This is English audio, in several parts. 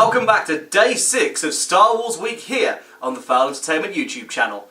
Welcome back to Day 6 of Star Wars Week here on the Foul Entertainment YouTube channel.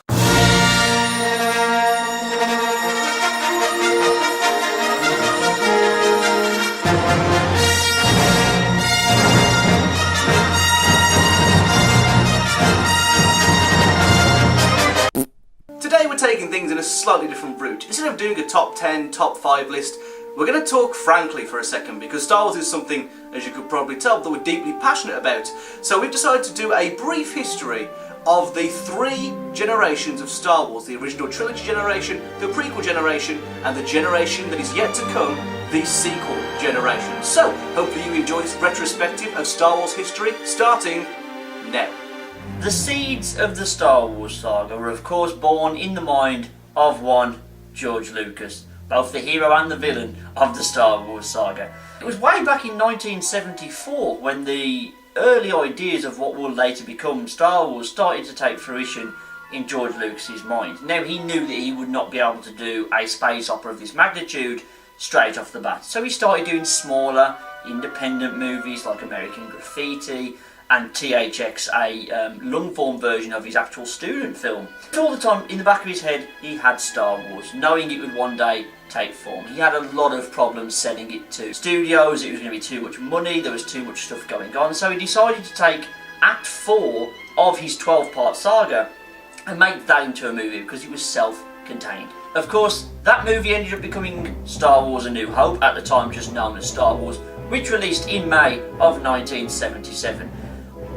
Today we're taking things in a slightly different route. Instead of doing a top 10, top 5 list, we're going to talk frankly for a second, because Star Wars is something, as you could probably tell, that we're deeply passionate about. So we've decided to do a brief history of the 3 generations of Star Wars: the original trilogy generation, the prequel generation, and the generation that is yet to come, the sequel generation. So, hopefully you enjoy this retrospective of Star Wars history, starting now. The seeds of the Star Wars saga were of course born in the mind of one George Lucas, both the hero and the villain of the Star Wars saga. It was way back in 1974 when the early ideas of what will later become Star Wars started to take fruition in George Lucas's mind. Now, he knew that he would not be able to do a space opera of this magnitude straight off the bat, so he started doing smaller, independent movies like American Graffiti and THX, a long-form version of his actual student film. All the time in the back of his head he had Star Wars, knowing it would one day take form. He had a lot of problems selling it to studios. It was going to be too much money, there was too much stuff going on, so he decided to take Act 4 of his 12-part saga and make that into a movie, because it was self-contained. Of course, that movie ended up becoming Star Wars A New Hope, at the time just known as Star Wars, which released in May of 1977.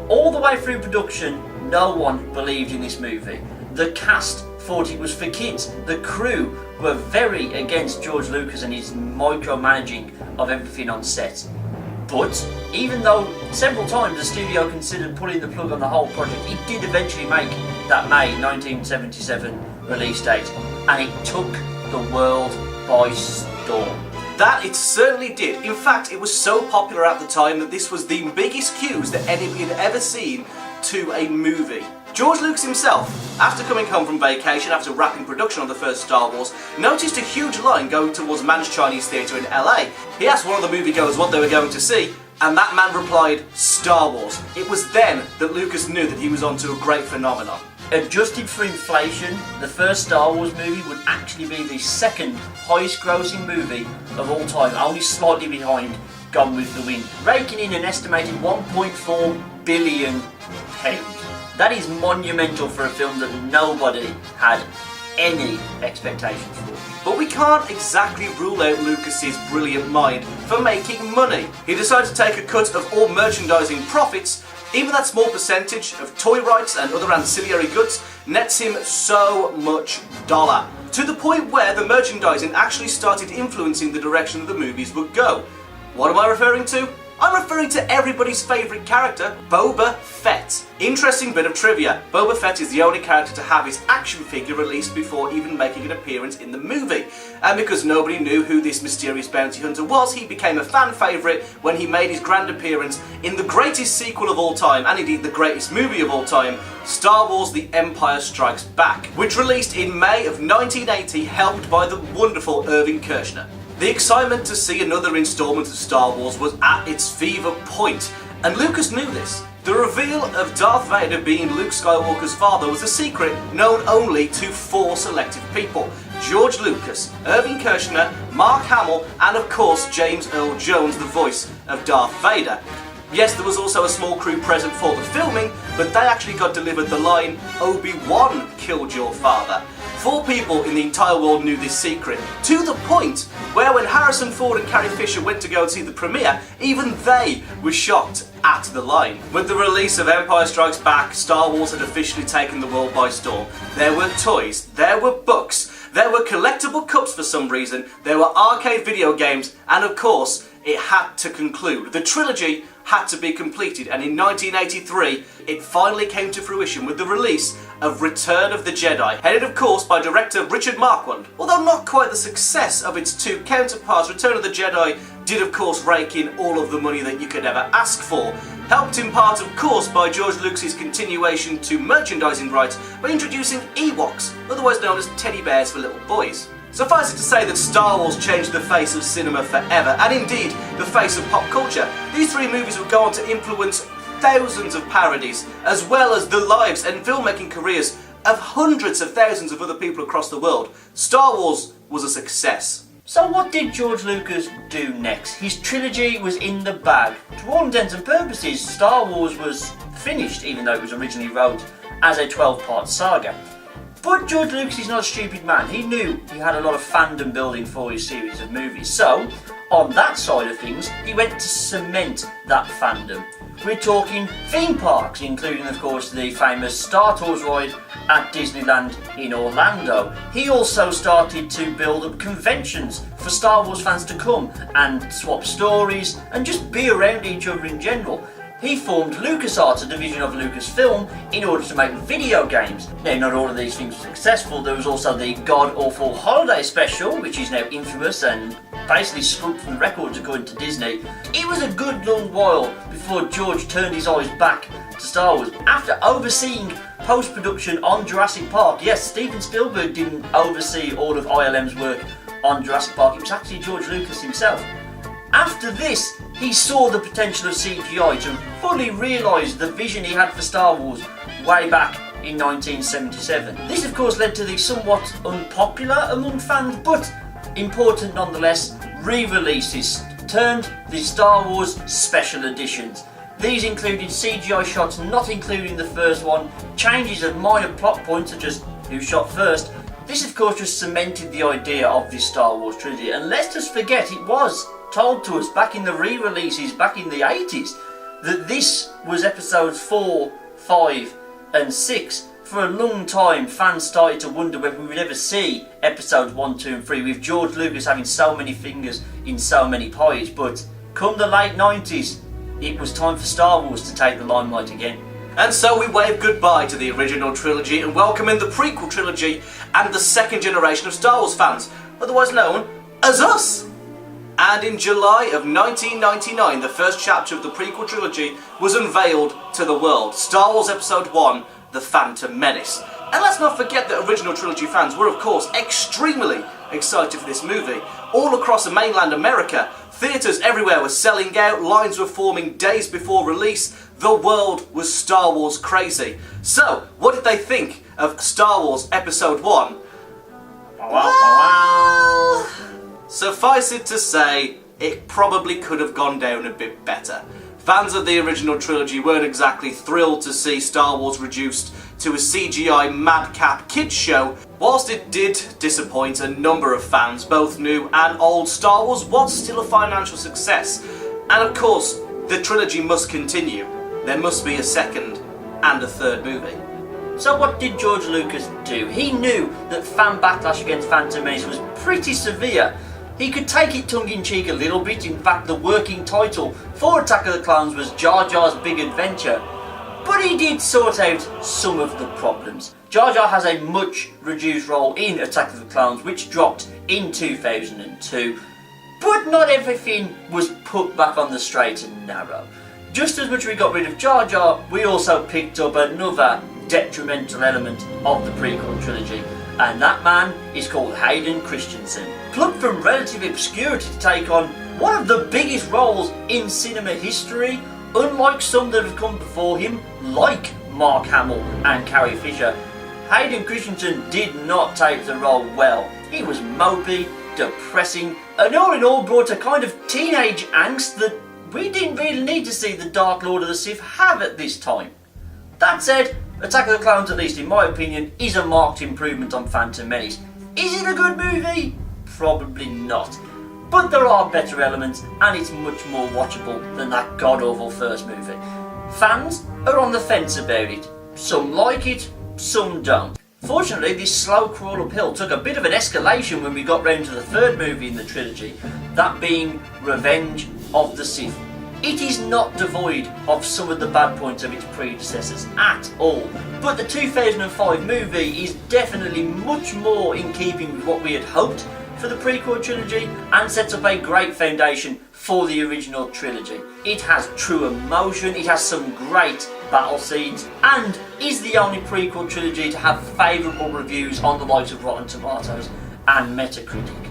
All the way through production, no one believed in this movie. The cast thought it was for kids. The crew were very against George Lucas and his micromanaging of everything on set. But even though several times the studio considered pulling the plug on the whole project, it did eventually make that May 1977 release date, and it took the world by storm. That it certainly did. In fact, it was so popular at the time that this was the biggest queues that anybody had ever seen to a movie. George Lucas himself, after coming home from vacation after wrapping production on the first Star Wars, noticed a huge line going towards Mann's Chinese Theatre in LA. He asked one of the moviegoers what they were going to see, and that man replied, Star Wars. It was then that Lucas knew that he was onto a great phenomenon. Adjusted for inflation, the first Star Wars movie would actually be the second highest grossing movie of all time, only slightly behind Gone with the Wind, raking in an estimated £1.4 billion. That is monumental for a film that nobody had any expectations for. But we can't exactly rule out Lucas's brilliant mind for making money. He decided to take a cut of all merchandising profits. Even that small percentage of toy rights and other ancillary goods nets him so much dollar, to the point where the merchandising actually started influencing the direction the movies would go. What am I referring to? I'm referring to everybody's favourite character, Boba Fett. Interesting bit of trivia: Boba Fett is the only character to have his action figure released before even making an appearance in the movie. And because nobody knew who this mysterious bounty hunter was, he became a fan favourite when he made his grand appearance in the greatest sequel of all time, and indeed the greatest movie of all time, Star Wars The Empire Strikes Back, which released in May of 1980, helped by the wonderful Irving Kershner. The excitement to see another instalment of Star Wars was at its fever point, and Lucas knew this. The reveal of Darth Vader being Luke Skywalker's father was a secret known only to 4 selected people: George Lucas, Irving Kershner, Mark Hamill, and of course James Earl Jones, the voice of Darth Vader. Yes, there was also a small crew present for the filming, but they actually got delivered the line, Obi-Wan killed your father. 4 people in the entire world knew this secret, to the point where when Harrison Ford and Carrie Fisher went to go and see the premiere, even they were shocked at the line. With the release of Empire Strikes Back, Star Wars had officially taken the world by storm. There were toys, there were books, there were collectible cups for some reason, there were arcade video games, and of course, it had to conclude. The trilogy had to be completed, and in 1983 it finally came to fruition with the release of Return of the Jedi, headed of course by director Richard Marquand. Although not quite the success of its 2 counterparts, Return of the Jedi did of course rake in all of the money that you could ever ask for, helped in part of course by George Lucas's continuation to merchandising rights by introducing Ewoks, otherwise known as teddy bears for little boys. Suffice it to say that Star Wars changed the face of cinema forever, and indeed the face of pop culture. These 3 movies would go on to influence thousands of parodies, as well as the lives and filmmaking careers of hundreds of thousands of other people across the world, Star Wars was a success. So what did George Lucas do next? His trilogy was in the bag. To all intents and purposes, Star Wars was finished, even though it was originally wrote as a 12-part saga. But George Lucas is not a stupid man. He knew he had a lot of fandom building for his series of movies. So, on that side of things, he went to cement that fandom. We're talking theme parks, including, of course, the famous Star Tours ride at Disneyland in Orlando. He also started to build up conventions for Star Wars fans to come and swap stories and just be around each other in general. He formed LucasArts, a division of Lucasfilm, in order to make video games. Now, not all of these things were successful. There was also the god-awful holiday special, which is now infamous and basically scrubbed from the records according to Disney. It was a good long while before George turned his eyes back to Star Wars. After overseeing post-production on Jurassic Park, yes, Steven Spielberg didn't oversee all of ILM's work on Jurassic Park, it was actually George Lucas himself. After this, he saw the potential of CGI to fully realise the vision he had for Star Wars way back in 1977. This of course led to the somewhat unpopular among fans, but important nonetheless, re-releases termed the Star Wars Special Editions. These included CGI shots not including the first one, changes of minor plot points such as who shot first. This of course just cemented the idea of this Star Wars trilogy, and let's just forget it was told to us back in the re-releases back in the 80s that this was episodes 4, 5 and 6. For a long time fans started to wonder whether we would ever see episodes 1, 2 and 3 with George Lucas having so many fingers in so many pies, but come the late 90s it was time for Star Wars to take the limelight again. And so we wave goodbye to the original trilogy and welcome in the prequel trilogy and the second generation of Star Wars fans, otherwise known as us. And in July of 1999, the first chapter of the prequel trilogy was unveiled to the world. Star Wars Episode 1, The Phantom Menace. And let's not forget that original trilogy fans were of course extremely excited for this movie. All across mainland America, theatres everywhere were selling out, lines were forming days before release. The world was Star Wars crazy. So, what did they think of Star Wars Episode 1? Well, suffice it to say, it probably could have gone down a bit better. Fans of the original trilogy weren't exactly thrilled to see Star Wars reduced to a CGI madcap kids show. Whilst it did disappoint a number of fans, both new and old, Star Wars was still a financial success. And of course, the trilogy must continue. There must be a second and a third movie. So what did George Lucas do? He knew that fan backlash against Phantom Menace was pretty severe. He could take it tongue-in-cheek a little bit. In fact, the working title for Attack of the Clones was Jar Jar's Big Adventure. But he did sort out some of the problems. Jar Jar has a much reduced role in Attack of the Clones, which dropped in 2002. But not everything was put back on the straight and narrow. Just as much as we got rid of Jar Jar, we also picked up another detrimental element of the prequel trilogy. And that man is called Hayden Christensen. Plucked from relative obscurity to take on one of the biggest roles in cinema history, unlike some that have come before him, like Mark Hamill and Carrie Fisher, Hayden Christensen did not take the role well. He was mopey, depressing, and all in all brought a kind of teenage angst that we didn't really need to see the Dark Lord of the Sith have at this time. That said, Attack of the Clones, at least in my opinion, is a marked improvement on Phantom Menace. Is it a good movie? Probably not. But there are better elements, and it's much more watchable than that god-awful first movie. Fans are on the fence about it. Some like it, some don't. Fortunately, this slow crawl uphill took a bit of an escalation when we got round to the third movie in the trilogy, that being Revenge of the Sith. It is not devoid of some of the bad points of its predecessors at all, but the 2005 movie is definitely much more in keeping with what we had hoped for the prequel trilogy and sets up a great foundation for the original trilogy. It has true emotion, it has some great battle scenes, and is the only prequel trilogy to have favourable reviews on the likes of Rotten Tomatoes and Metacritic.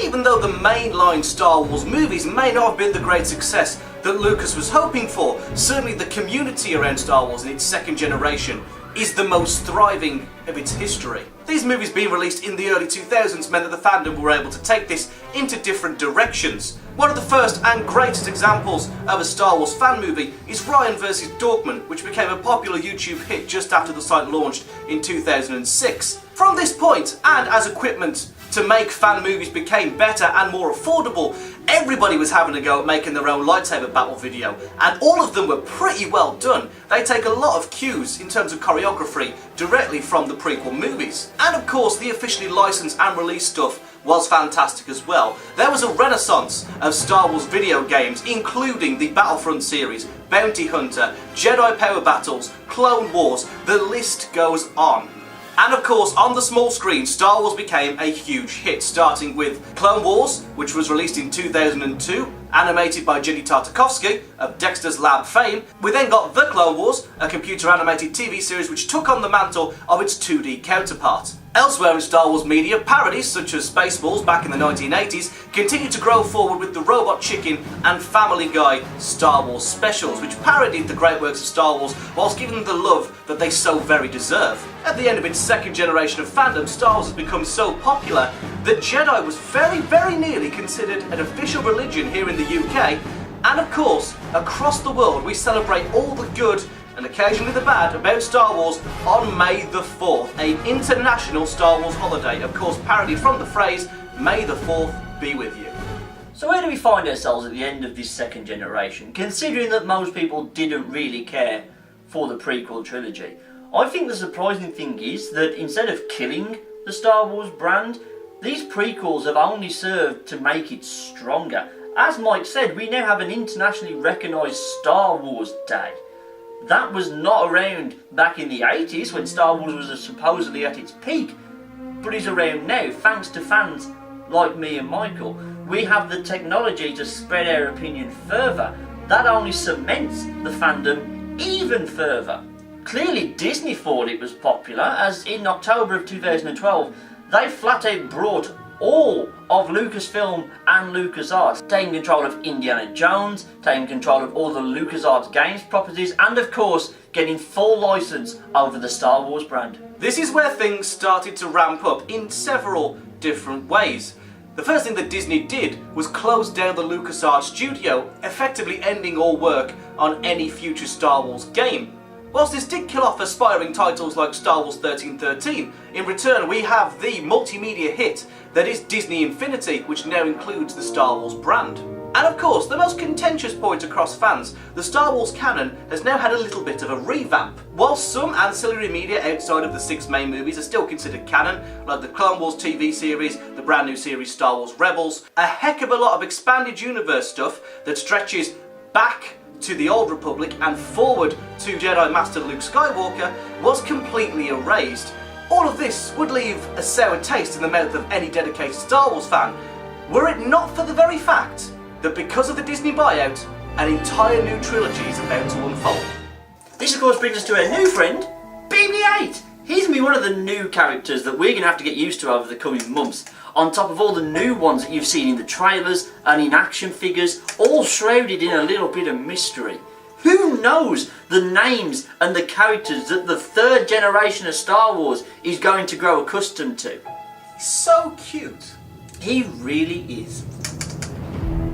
Even though the mainline Star Wars movies may not have been the great success, the that Lucas was hoping for. Certainly the community around Star Wars in its second generation is the most thriving of its history. These movies being released in the early 2000s meant that the fandom were able to take this into different directions. One of the first and greatest examples of a Star Wars fan movie is Ryan vs. Dorkman, which became a popular YouTube hit just after the site launched in 2006. From this point, and as equipment to make fan movies became better and more affordable, everybody was having a go at making their own lightsaber battle video, and all of them were pretty well done. They take a lot of cues in terms of choreography directly from the prequel movies. And of course, the officially licensed and released stuff was fantastic as well. There was a renaissance of Star Wars video games, including the Battlefront series, Bounty Hunter, Jedi Power Battles, Clone Wars, the list goes on. And of course, on the small screen, Star Wars became a huge hit, starting with Clone Wars, which was released in 2002, animated by Jenny Tartakovsky of Dexter's Lab fame. We then got The Clone Wars, a computer-animated TV series which took on the mantle of its 2D counterpart. Elsewhere in Star Wars media, parodies such as Spaceballs back in the 1980s continued to grow forward with the Robot Chicken and Family Guy Star Wars specials, which parodied the great works of Star Wars whilst giving them the love that they so very deserve. At the end of its second generation of fandom, Star Wars has become so popular that Jedi was very, very nearly considered an official religion here in the UK, and of course, across the world we celebrate all the good and occasionally the bad about Star Wars on May the 4th, an international Star Wars holiday, of course parodied from the phrase, "May the 4th be with you." So where do we find ourselves at the end of this second generation, considering that most people didn't really care for the prequel trilogy? I think the surprising thing is that instead of killing the Star Wars brand, these prequels have only served to make it stronger. As Mike said, we now have an internationally recognised Star Wars Day. That was not around back in the 80s when Star Wars was supposedly at its peak, but is around now thanks to fans like me and Michael. We have the technology to spread our opinion further. That only cements the fandom even further. Clearly Disney thought it was popular, as in October of 2012 they flat out brought all of Lucasfilm and LucasArts, taking control of Indiana Jones, taking control of all the LucasArts games properties, and of course getting full license over the Star Wars brand. This is where things started to ramp up in several different ways. The first thing that Disney did was close down the LucasArts studio, effectively ending all work on any future Star Wars game. Whilst this did kill off aspiring titles like Star Wars 1313, in return we have the multimedia hit that is Disney Infinity, which now includes the Star Wars brand. And of course, the most contentious point across fans, the Star Wars canon has now had a little bit of a revamp. Whilst some ancillary media outside of the 6 main movies are still considered canon, like the Clone Wars TV series, the brand new series Star Wars Rebels, a heck of a lot of expanded universe stuff that stretches back to the Old Republic and forward to Jedi Master Luke Skywalker was completely erased. All of this would leave a sour taste in the mouth of any dedicated Star Wars fan, were it not for the very fact that because of the Disney buyout, an entire new trilogy is about to unfold. This of course brings us to our new friend, BB-8. He's going to be one of the new characters that we're going to have to get used to over the coming months, on top of all the new ones that you've seen in the trailers and in action figures, all shrouded in a little bit of mystery. Who knows the names and the characters that the third generation of Star Wars is going to grow accustomed to? He's so cute. He really is.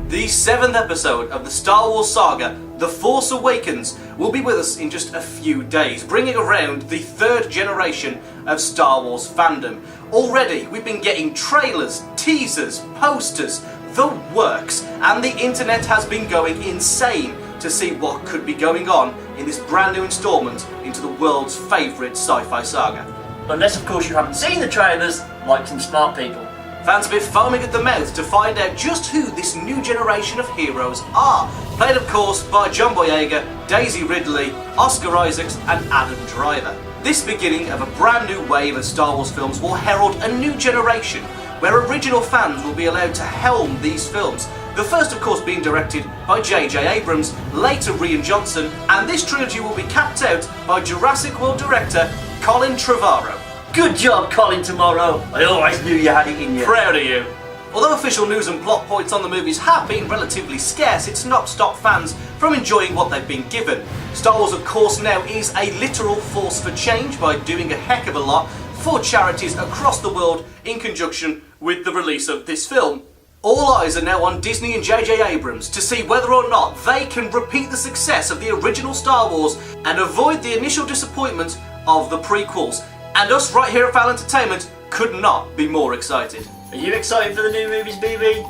The 7th episode of the Star Wars saga, The Force Awakens, will be with us in just a few days, bringing around the third generation of Star Wars fandom. Already, we've been getting trailers, teasers, posters, the works, and the internet has been going insane to see what could be going on in this brand new instalment into the world's favourite sci-fi saga. Unless, of course, you haven't seen the trailers, like some smart people. Fans a bit foaming at the mouth to find out just who this new generation of heroes are. Played, of course, by John Boyega, Daisy Ridley, Oscar Isaacs, and Adam Driver. This beginning of a brand new wave of Star Wars films will herald a new generation, where original fans will be allowed to helm these films. The first, of course, being directed by J.J. Abrams, later Rian Johnson, and this trilogy will be capped out by Jurassic World director Colin Trevorrow. Good job, Colin Trevorrow. I always knew you had it in you. Proud of you. Although official news and plot points on the movies have been relatively scarce, it's not stopped fans from enjoying what they've been given. Star Wars, of course, now is a literal force for change by doing a heck of a lot for charities across the world in conjunction with the release of this film. All eyes are now on Disney and J.J. Abrams to see whether or not they can repeat the success of the original Star Wars and avoid the initial disappointment of the prequels. And us right here at Fowl Entertainment could not be more excited. Are you excited for the new movies, BB?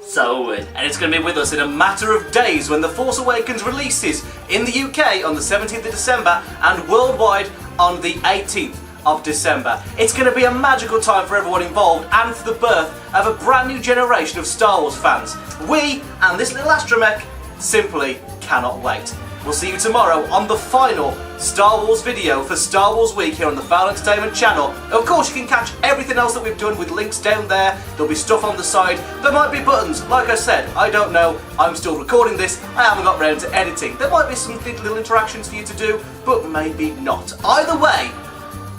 So are we. And it's going to be with us in a matter of days when The Force Awakens releases in the UK on the 17th of December and worldwide on the 18th of December. It's going to be a magical time for everyone involved and for the birth of a brand new generation of Star Wars fans. We and this little astromech simply cannot wait. We'll see you tomorrow on the final Star Wars video for Star Wars Week here on the Fowl Entertainment channel. Of course, you can catch everything else that we've done with links down there. There'll be stuff on the side. There might be buttons. Like I said, I don't know. I'm still recording this. I haven't got round to editing. There might be some little interactions for you to do, but maybe not. Either way,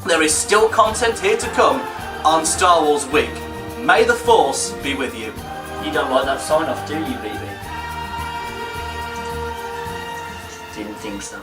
there is still content here to come on Star Wars Week. May the Force be with you. You don't like that sign off, do you, BB? Didn't think so.